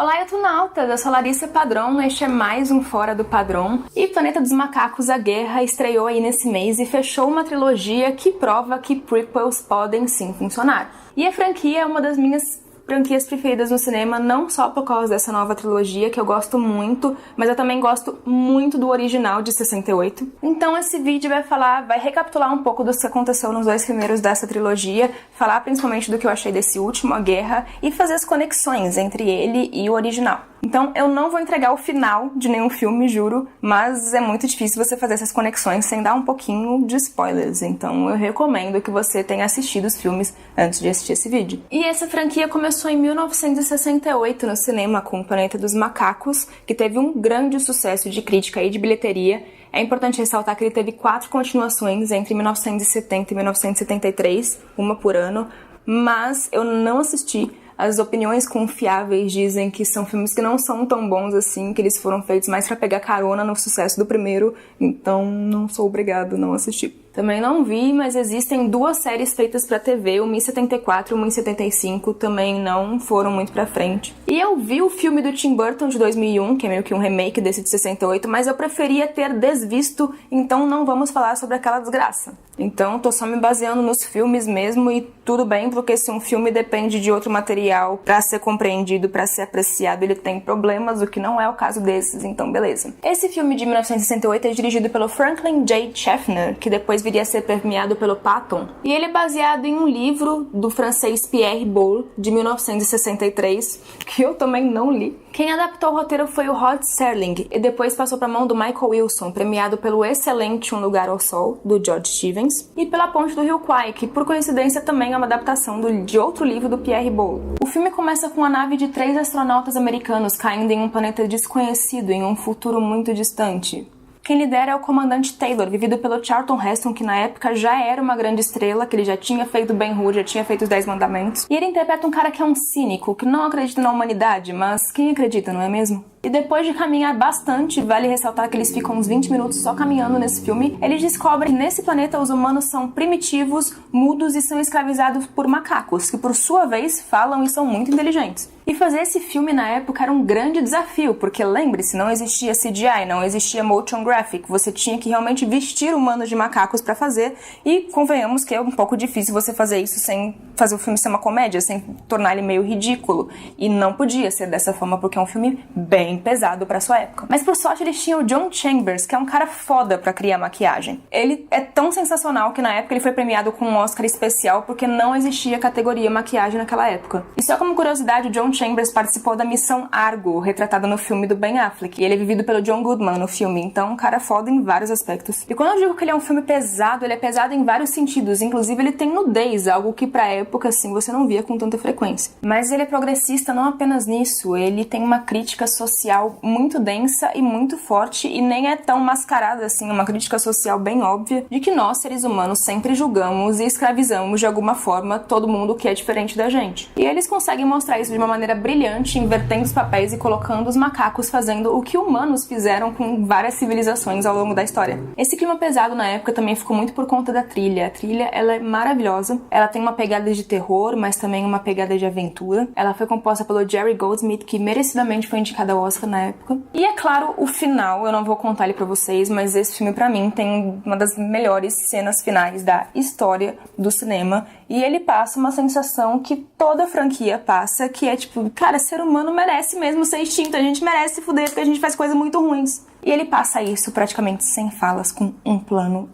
Olá, Etunautas! Eu sou Larissa Padrão, este é mais um Fora do Padrão. E Planeta dos Macacos, A Guerra, estreou aí nesse mês e fechou uma trilogia que prova que prequels podem sim funcionar. E a franquia é uma das minhas franquias preferidas no cinema, não só por causa dessa nova trilogia, que eu gosto muito, mas eu também gosto muito do original de 68. Então esse vídeo vai recapitular um pouco do que aconteceu nos dois primeiros dessa trilogia, falar principalmente do que eu achei desse último, A Guerra, e fazer as conexões entre ele e o original. Então eu não vou entregar o final de nenhum filme, juro, mas é muito difícil você fazer essas conexões sem dar um pouquinho de spoilers, então eu recomendo que você tenha assistido os filmes antes de assistir esse vídeo. E essa franquia começou em 1968 no cinema com o Planeta dos Macacos, que teve um grande sucesso de crítica e de bilheteria. É importante ressaltar que ele teve 4 continuações entre 1970 e 1973, uma por ano, mas eu não assisti. As opiniões confiáveis dizem que são filmes que não são tão bons assim, que eles foram feitos mais pra pegar carona no sucesso do primeiro, então não sou obrigado a não assistir. Também não vi, mas existem 2 séries feitas pra TV, uma em 74 e uma em 75, também não foram muito pra frente. E eu vi o filme do Tim Burton de 2001, que é meio que um remake desse de 68, mas eu preferia ter desvisto, então não vamos falar sobre aquela desgraça. Então tô só me baseando nos filmes mesmo e tudo bem, porque se um filme depende de outro material pra ser compreendido, pra ser apreciado, ele tem problemas, o que não é o caso desses, então beleza. Esse filme de 1968 é dirigido pelo Franklin J. Schaffner, que depois viria a ser premiado pelo Patton, e ele é baseado em um livro do francês Pierre Boulle, de 1963, que eu também não li. Quem adaptou o roteiro foi o Rod Serling, e depois passou para a mão do Michael Wilson, premiado pelo excelente Um Lugar ao Sol, do George Stevens, e pela Ponte do Rio Kwai, que por coincidência também é uma adaptação de outro livro do Pierre Boulle. O filme começa com a nave de 3 astronautas americanos caindo em um planeta desconhecido em um futuro muito distante. Quem lidera é o comandante Taylor, vivido pelo Charlton Heston, que na época já era uma grande estrela, que ele já tinha feito Ben-Hur, já tinha feito os 10 Mandamentos. E ele interpreta um cara que é um cínico, que não acredita na humanidade, mas quem acredita, não é mesmo? E depois de caminhar bastante, vale ressaltar que eles ficam uns 20 minutos só caminhando nesse filme, eles descobrem que nesse planeta os humanos são primitivos, mudos e são escravizados por macacos, que por sua vez falam e são muito inteligentes. E fazer esse filme na época era um grande desafio, porque lembre-se, não existia CGI, não existia motion graphic, você tinha que realmente vestir humanos de macacos pra fazer, e convenhamos que é um pouco difícil você fazer isso sem fazer o filme ser uma comédia, sem tornar ele meio ridículo, e não podia ser dessa forma porque é um filme bem pesado pra sua época. Mas por sorte eles tinham o John Chambers, que é um cara foda pra criar maquiagem. Ele é tão sensacional que na época ele foi premiado com um Oscar especial porque não existia categoria maquiagem naquela época. E só como curiosidade, o John Chambers participou da Missão Argo, retratada no filme do Ben Affleck, e ele é vivido pelo John Goodman no filme, então um cara foda em vários aspectos. E quando eu digo que ele é um filme pesado, ele é pesado em vários sentidos, inclusive ele tem nudez, algo que pra época assim você não via com tanta frequência. Mas ele é progressista não apenas nisso, ele tem uma crítica social muito densa e muito forte, e nem é tão mascarada assim, uma crítica social bem óbvia de que nós, seres humanos, sempre julgamos e escravizamos de alguma forma todo mundo que é diferente da gente. E eles conseguem mostrar isso de uma maneira brilhante, invertendo os papéis e colocando os macacos fazendo o que humanos fizeram com várias civilizações ao longo da história. Esse clima pesado na época também ficou muito por conta da trilha. A trilha, ela é maravilhosa, ela tem uma pegada de terror, mas também uma pegada de aventura. Ela foi composta pelo Jerry Goldsmith, que merecidamente foi indicado ao Oscar na época. E é claro, o final, eu não vou contar ele pra vocês, mas esse filme pra mim tem uma das melhores cenas finais da história do cinema, e ele passa uma sensação que toda franquia passa, que é tipo, cara, ser humano merece mesmo ser extinto, a gente merece se fuder porque a gente faz coisas muito ruins. E ele passa isso praticamente sem falas, com um plano,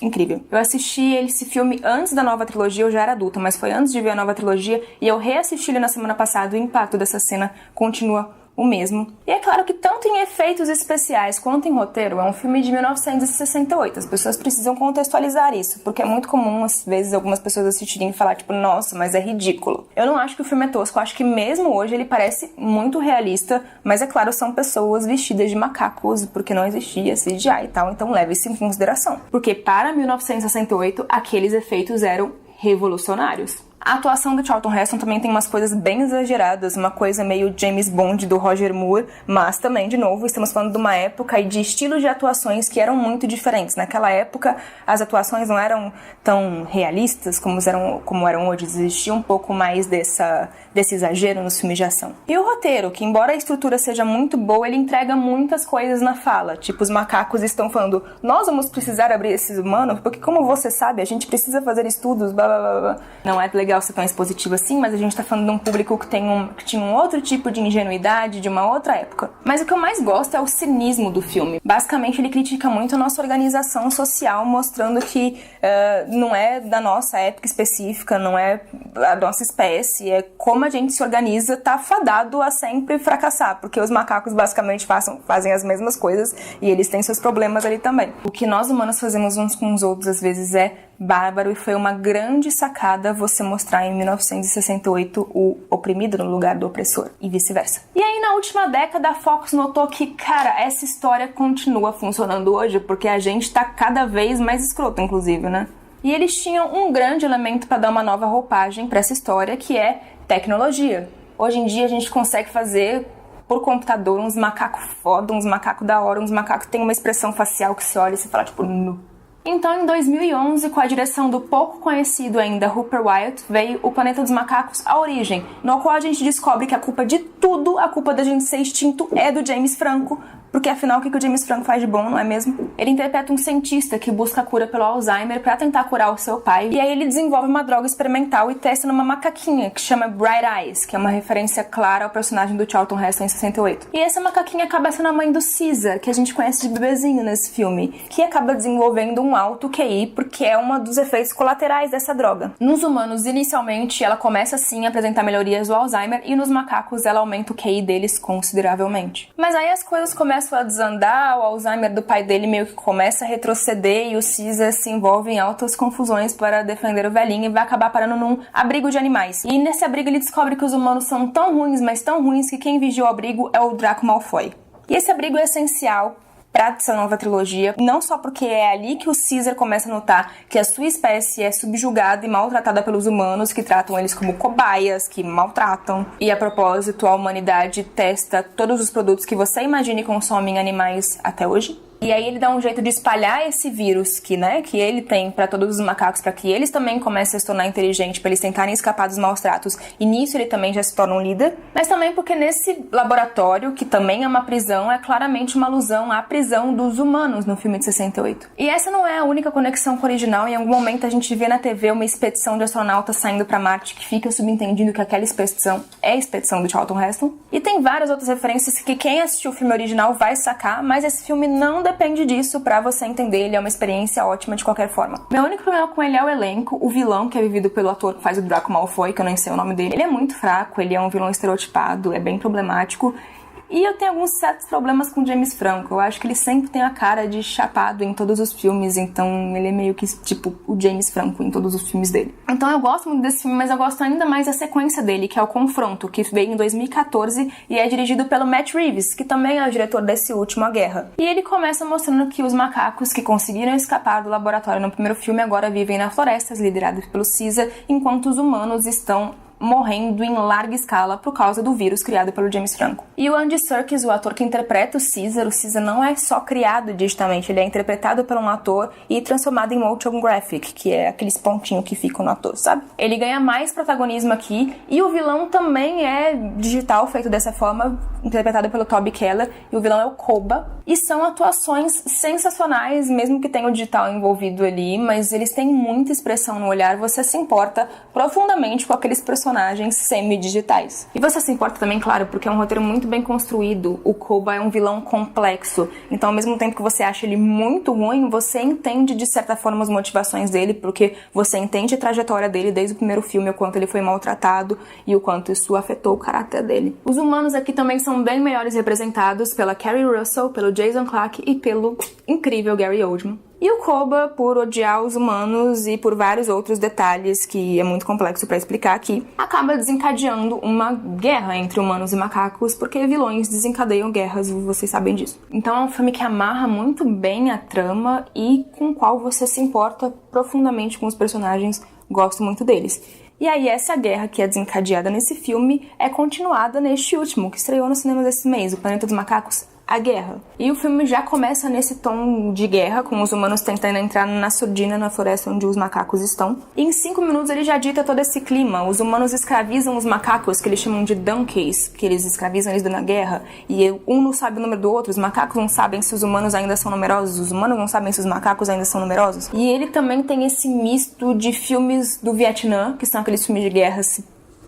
incrível. Eu assisti esse filme antes da nova trilogia, eu já era adulta, mas foi antes de ver a nova trilogia, e eu reassisti ele na semana passada, e o impacto dessa cena continua o mesmo. E é claro que tanto em efeitos especiais quanto em roteiro, é um filme de 1968. As pessoas precisam contextualizar isso, porque é muito comum, às vezes, algumas pessoas assistirem e falar, tipo, nossa, mas é ridículo. Eu não acho que o filme é tosco, eu acho que mesmo hoje ele parece muito realista, mas é claro, são pessoas vestidas de macacos, porque não existia CGI e tal, então leve isso em consideração. Porque para 1968, aqueles efeitos eram revolucionários. A atuação do Charlton Heston também tem umas coisas bem exageradas, uma coisa meio James Bond do Roger Moore, mas também, de novo, estamos falando de uma época e de estilos de atuações que eram muito diferentes. Naquela época, as atuações não eram tão realistas como eram hoje, existia um pouco mais desse exagero nos filmes de ação. E o roteiro, que embora a estrutura seja muito boa, ele entrega muitas coisas na fala, tipo os macacos estão falando, nós vamos precisar abrir esses humanos, porque como você sabe, a gente precisa fazer estudos, blá blá blá blá. Não é legal ser tão expositivo assim, mas a gente tá falando de um público que tinha um outro tipo de ingenuidade de uma outra época. Mas o que eu mais gosto é o cinismo do filme. Basicamente, ele critica muito a nossa organização social, mostrando que não é da nossa época específica, não é a nossa espécie, é como a gente se organiza, tá fadado a sempre fracassar, porque os macacos basicamente fazem as mesmas coisas e eles têm seus problemas ali também. O que nós humanos fazemos uns com os outros às vezes é bárbaro e foi uma grande sacada você mostrar em 1968 o oprimido no lugar do opressor e vice-versa. E aí na última década a Fox notou que, cara, essa história continua funcionando hoje porque a gente tá cada vez mais escroto, inclusive, né? E eles tinham um grande elemento para dar uma nova roupagem para essa história, que é tecnologia. Hoje em dia a gente consegue fazer por computador uns macacos foda, uns macacos da hora, uns macacos que tem uma expressão facial que você olha e você fala tipo... Nu. Então, em 2011, com a direção do pouco conhecido ainda Rupert Wyatt, veio O Planeta dos Macacos, A Origem, no qual a gente descobre que a culpa de tudo, a culpa da gente ser extinto, é do James Franco, porque afinal o que o James Franco faz de bom, não é mesmo? Ele interpreta um cientista que busca a cura pelo Alzheimer para tentar curar o seu pai, e aí ele desenvolve uma droga experimental e testa numa macaquinha que chama Bright Eyes, que é uma referência clara ao personagem do Charlton Heston em 68. E essa macaquinha acaba sendo a mãe do Caesar, que a gente conhece de bebezinho nesse filme, que acaba desenvolvendo um alto QI porque é um dos efeitos colaterais dessa droga. Nos humanos, inicialmente, ela começa sim a apresentar melhorias do Alzheimer e nos macacos ela aumenta o QI deles consideravelmente. Mas aí as coisas começam a desandar, o Alzheimer do pai dele meio que começa a retroceder e o Caesar se envolve em altas confusões para defender o velhinho e vai acabar parando num abrigo de animais. E nesse abrigo ele descobre que os humanos são tão ruins, mas tão ruins, que quem vigia o abrigo é o Draco Malfoy. E esse abrigo é essencial para essa nova trilogia, não só porque é ali que o Caesar começa a notar que a sua espécie é subjugada e maltratada pelos humanos, que tratam eles como cobaias, que maltratam. E a propósito, a humanidade testa todos os produtos que você imagine e consome em animais até hoje. E aí ele dá um jeito de espalhar esse vírus que ele tem para todos os macacos, para que eles também comecem a se tornar inteligentes, para eles tentarem escapar dos maus tratos. E nisso ele também já se torna um líder. Mas também porque nesse laboratório, que também é uma prisão, é claramente uma alusão à prisão dos humanos no filme de 68. E essa não é a única conexão com o original. Em algum momento a gente vê na TV uma expedição de astronautas saindo para Marte, que fica subentendido que aquela expedição é a expedição do Charlton Heston. E tem várias outras referências que quem assistiu o filme original vai sacar, mas esse filme não depende disso pra você entender, ele é uma experiência ótima de qualquer forma. Meu único problema com ele é o elenco, o vilão, que é vivido pelo ator que faz o Draco Malfoy, que eu nem sei o nome dele. Ele é muito fraco, ele é um vilão estereotipado, é bem problemático. E eu tenho alguns certos problemas com James Franco. Eu acho que ele sempre tem a cara de chapado em todos os filmes, então ele é meio que tipo o James Franco em todos os filmes dele. Então eu gosto muito desse filme, mas eu gosto ainda mais da sequência dele, que é o Confronto, que veio em 2014 e é dirigido pelo Matt Reeves, que também é o diretor desse último, A Guerra. E ele começa mostrando que os macacos que conseguiram escapar do laboratório no primeiro filme agora vivem nas florestas, liderados pelo Caesar, enquanto os humanos estão morrendo em larga escala por causa do vírus criado pelo James Franco. E o Andy Serkis, o ator que interpreta o Caesar não é só criado digitalmente, ele é interpretado por um ator e transformado em motion graphic, que é aqueles pontinhos que ficam no ator, sabe? Ele ganha mais protagonismo aqui, e o vilão também é digital, feito dessa forma, interpretado pelo Toby Keller, e o vilão é o Koba, e são atuações sensacionais, mesmo que tenha o digital envolvido ali, mas eles têm muita expressão no olhar, você se importa profundamente com aqueles personagens semi-digitais. E você se importa também, claro, porque é um roteiro muito bem construído. O Koba é um vilão complexo, então ao mesmo tempo que você acha ele muito ruim, você entende de certa forma as motivações dele, porque você entende a trajetória dele desde o primeiro filme, o quanto ele foi maltratado e o quanto isso afetou o caráter dele. Os humanos aqui também são bem melhores representados pela Kerry Russell, pelo Jason Clarke e pelo incrível Gary Oldman. E o Koba, por odiar os humanos e por vários outros detalhes que é muito complexo pra explicar aqui, acaba desencadeando uma guerra entre humanos e macacos, porque vilões desencadeiam guerras, vocês sabem disso. Então é um filme que amarra muito bem a trama e com o qual você se importa profundamente com os personagens, gosto muito deles. E aí essa guerra que é desencadeada nesse filme é continuada neste último, que estreou no cinema desse mês, O Planeta dos Macacos, A Guerra. E o filme já começa nesse tom de guerra, com os humanos tentando entrar na surdina, na floresta onde os macacos estão. E em 5 minutos ele já dita todo esse clima. Os humanos escravizam os macacos, que eles chamam de donkeys, que eles escravizam eles na guerra. E um não sabe o número do outro, os macacos não sabem se os humanos ainda são numerosos, os humanos não sabem se os macacos ainda são numerosos. E ele também tem esse misto de filmes do Vietnã, que são aqueles filmes de guerra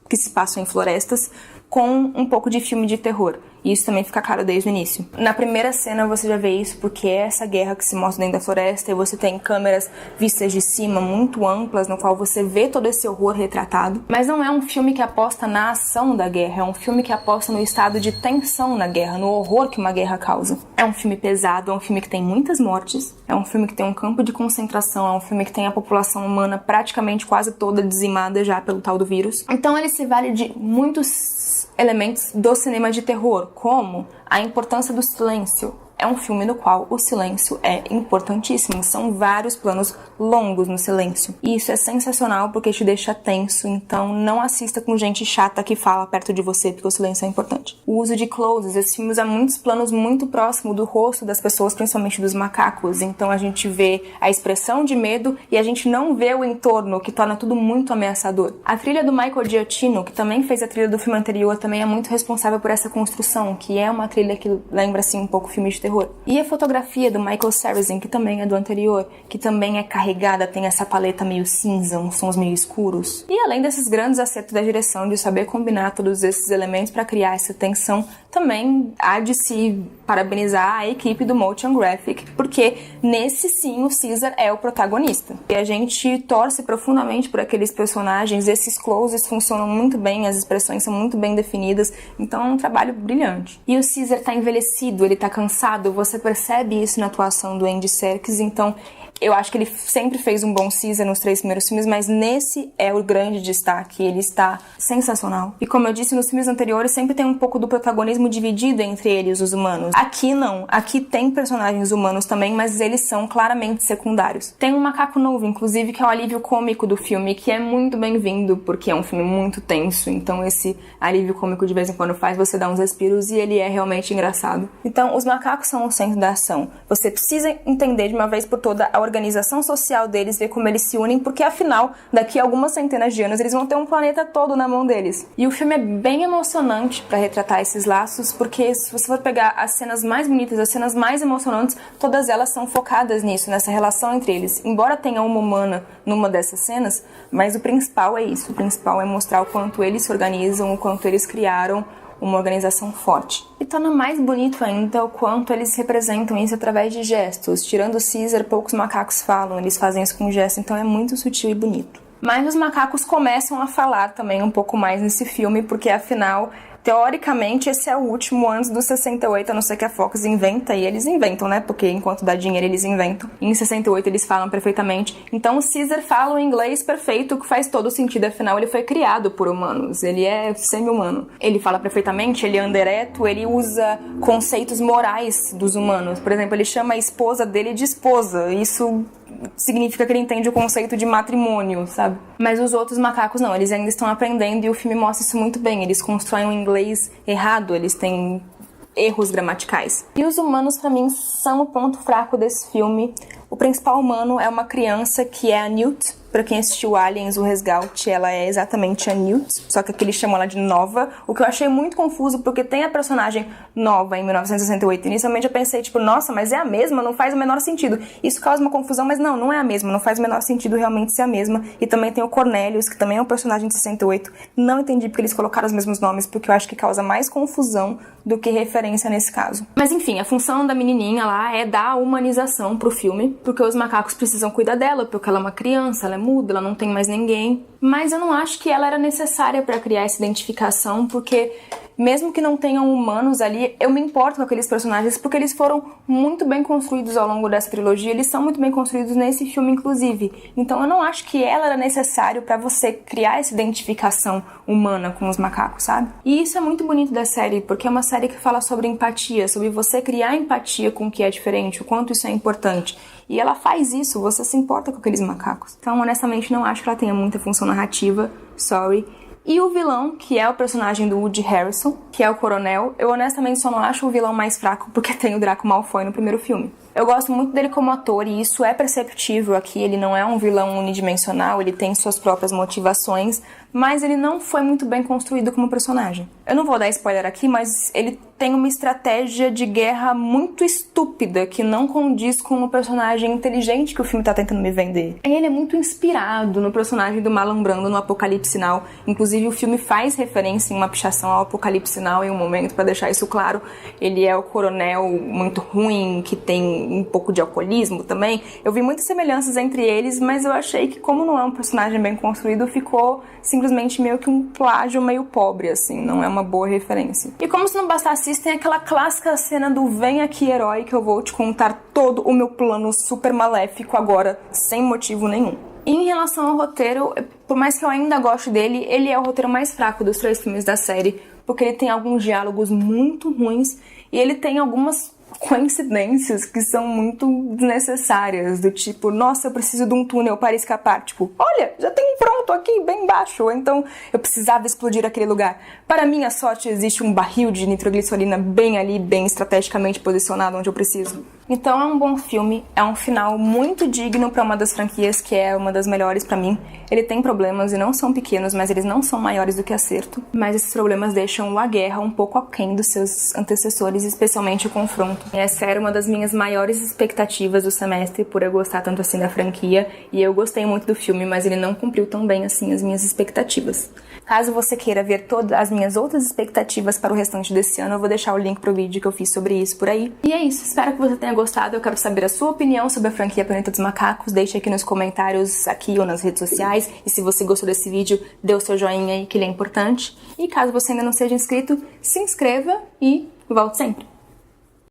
que se passam em florestas, com um pouco de filme de terror. E isso também fica claro desde o início. Na primeira cena você já vê isso, porque é essa guerra que se mostra dentro da floresta e você tem câmeras vistas de cima muito amplas, no qual você vê todo esse horror retratado. Mas não é um filme que aposta na ação da guerra, é um filme que aposta no estado de tensão na guerra, no horror que uma guerra causa. É um filme pesado, é um filme que tem muitas mortes, é um filme que tem um campo de concentração, é um filme que tem a população humana praticamente quase toda dizimada já pelo tal do vírus. Então ele se vale de muitos elementos do cinema de terror, como a importância do silêncio. É um filme no qual o silêncio é importantíssimo. São vários planos longos no silêncio. E isso é sensacional porque te deixa tenso. Então não assista com gente chata que fala perto de você, porque o silêncio é importante. O uso de closes. Esse filme usa muitos planos muito próximo do rosto das pessoas, principalmente dos macacos. Então a gente vê a expressão de medo e a gente não vê o entorno, que torna tudo muito ameaçador. A trilha do Michael Giacchino, que também fez a trilha do filme anterior, também é muito responsável por essa construção, que é uma trilha que lembra assim um pouco filme de terror. E a fotografia do Michael Sarrazin, que também é do anterior, que também é carregada, tem essa paleta meio cinza, uns sons meio escuros. E além desses grandes acertos da direção de saber combinar todos esses elementos para criar essa tensão, também há de se parabenizar a equipe do Motion Graphic, porque nesse sim o Caesar é o protagonista. E a gente torce profundamente por aqueles personagens, esses closes funcionam muito bem, as expressões são muito bem definidas, então é um trabalho brilhante. E o Caesar tá envelhecido, ele tá cansado, você percebe isso na atuação do Andy Serkis, então eu acho que ele sempre fez um bom Caesar nos 3 primeiros filmes, mas nesse é o grande destaque, ele está sensacional. E como eu disse, nos filmes anteriores sempre tem um pouco do protagonismo dividido entre eles, os humanos. Aqui não, aqui tem personagens humanos também, mas eles são claramente secundários. Tem um macaco novo, inclusive, que é o alívio cômico do filme, que é muito bem-vindo, porque é um filme muito tenso, então esse alívio cômico de vez em quando faz você dar uns respiros e ele é realmente engraçado. Então, os macacos são o centro da ação. Você precisa entender de uma vez por toda a organização social deles, ver como eles se unem, porque afinal, daqui a algumas centenas de anos, eles vão ter um planeta todo na mão deles. E o filme é bem emocionante para retratar esses laços, porque se você for pegar as cenas mais bonitas, as cenas mais emocionantes, todas elas são focadas nisso, nessa relação entre eles. Embora tenha uma humana numa dessas cenas, mas o principal é isso. O principal é mostrar o quanto eles se organizam, o quanto eles criaram uma organização forte. E torna mais bonito ainda o quanto eles representam isso através de gestos. Tirando o Caesar, poucos macacos falam, eles fazem isso com gesto, então é muito sutil e bonito. Mas os macacos começam a falar também um pouco mais nesse filme, porque afinal, teoricamente, esse é o último antes do 68, a não ser que a Fox inventa, e eles inventam, né? Porque enquanto dá dinheiro, eles inventam. E em 68 eles falam perfeitamente. Então o Caesar fala o inglês perfeito, que faz todo sentido, afinal ele foi criado por humanos, ele é semi-humano. Ele fala perfeitamente, ele anda ereto, ele usa conceitos morais dos humanos. Por exemplo, ele chama a esposa dele de esposa, isso significa que ele entende o conceito de matrimônio, sabe? Mas os outros macacos não, eles ainda estão aprendendo e o filme mostra isso muito bem. Eles constroem um inglês errado, eles têm erros gramaticais. E os humanos, pra mim, são o ponto fraco desse filme. O principal humano é uma criança que é a Newt. Pra quem assistiu Aliens, o Resgate, ela é exatamente a Newt, só que aqui eles chamam ela de Nova, o que eu achei muito confuso, porque tem a personagem Nova em 1968. Inicialmente eu pensei, tipo, nossa, mas é a mesma? Não faz o menor sentido. Isso causa uma confusão, mas não é a mesma, não faz o menor sentido realmente ser a mesma. E também tem o Cornelius, que também é um personagem de 68. Não entendi porque eles colocaram os mesmos nomes, porque eu acho que causa mais confusão do que referência nesse caso. Mas enfim, a função da menininha lá é dar humanização pro filme, porque os macacos precisam cuidar dela, porque ela é uma criança, ela é muda, ela não tem mais ninguém. Mas eu não acho que ela era necessária para criar essa identificação, porque mesmo que não tenham humanos ali, eu me importo com aqueles personagens porque eles foram muito bem construídos ao longo dessa trilogia, eles são muito bem construídos nesse filme, inclusive. Então eu não acho que ela era necessário pra você criar essa identificação humana com os macacos, sabe? E isso é muito bonito da série, porque é uma série que fala sobre empatia, sobre você criar empatia com o que é diferente, o quanto isso é importante. E ela faz isso, você se importa com aqueles macacos. Então, honestamente, não acho que ela tenha muita função narrativa, sorry. E o vilão, que é o personagem do Woody Harrelson, que é o Coronel, eu honestamente só não acho o vilão mais fraco porque tem o Draco Malfoy no primeiro filme. Eu gosto muito dele como ator e isso é perceptível aqui, ele não é um vilão unidimensional, ele tem suas próprias motivações, mas ele não foi muito bem construído como personagem. Eu não vou dar spoiler aqui, mas ele tem uma estratégia de guerra muito estúpida que não condiz com o personagem inteligente que o filme tá tentando me vender. Ele é muito inspirado no personagem do Marlon Brando no Apocalipse Now, inclusive o filme faz referência em uma pichação ao Apocalipse Now em um momento, pra deixar isso claro. Ele é o coronel muito ruim, que tem um pouco de alcoolismo também. Eu vi muitas semelhanças entre eles, mas eu achei que como não é um personagem bem construído, ficou simplesmente meio que um plágio meio pobre, assim, não é uma boa referência. E como se não bastasse isso, tem aquela clássica cena do vem aqui, herói, que eu vou te contar todo o meu plano super maléfico agora, sem motivo nenhum. E em relação ao roteiro, por mais que eu ainda goste dele, ele é o roteiro mais fraco dos 3 filmes da série, porque ele tem alguns diálogos muito ruins e ele tem algumas coincidências que são muito desnecessárias, do tipo, nossa, eu preciso de um túnel para escapar, tipo, olha, já tem um pronto aqui, bem baixo, ou então eu precisava explodir aquele lugar. Para minha sorte, existe um barril de nitroglicerina bem ali, bem estrategicamente posicionado onde eu preciso. Então é um bom filme, é um final muito digno para uma das franquias que é uma das melhores para mim. Ele tem problemas e não são pequenos, mas eles não são maiores do que acerto. Mas esses problemas deixam A Guerra um pouco aquém dos seus antecessores, especialmente o Confronto. Essa era uma das minhas maiores expectativas do semestre por eu gostar tanto assim da franquia, e eu gostei muito do filme, mas ele não cumpriu tão bem assim as minhas expectativas. Caso você queira ver todas as minhas outras expectativas para o restante desse ano, eu vou deixar o link pro vídeo que eu fiz sobre isso por aí. E é isso, espero que você tenha gostado, eu quero saber a sua opinião sobre a franquia Planeta dos Macacos, deixe aqui nos comentários, aqui ou nas redes sociais, e se você gostou desse vídeo, dê o seu joinha aí que ele é importante. E caso você ainda não seja inscrito, se inscreva e volte sempre!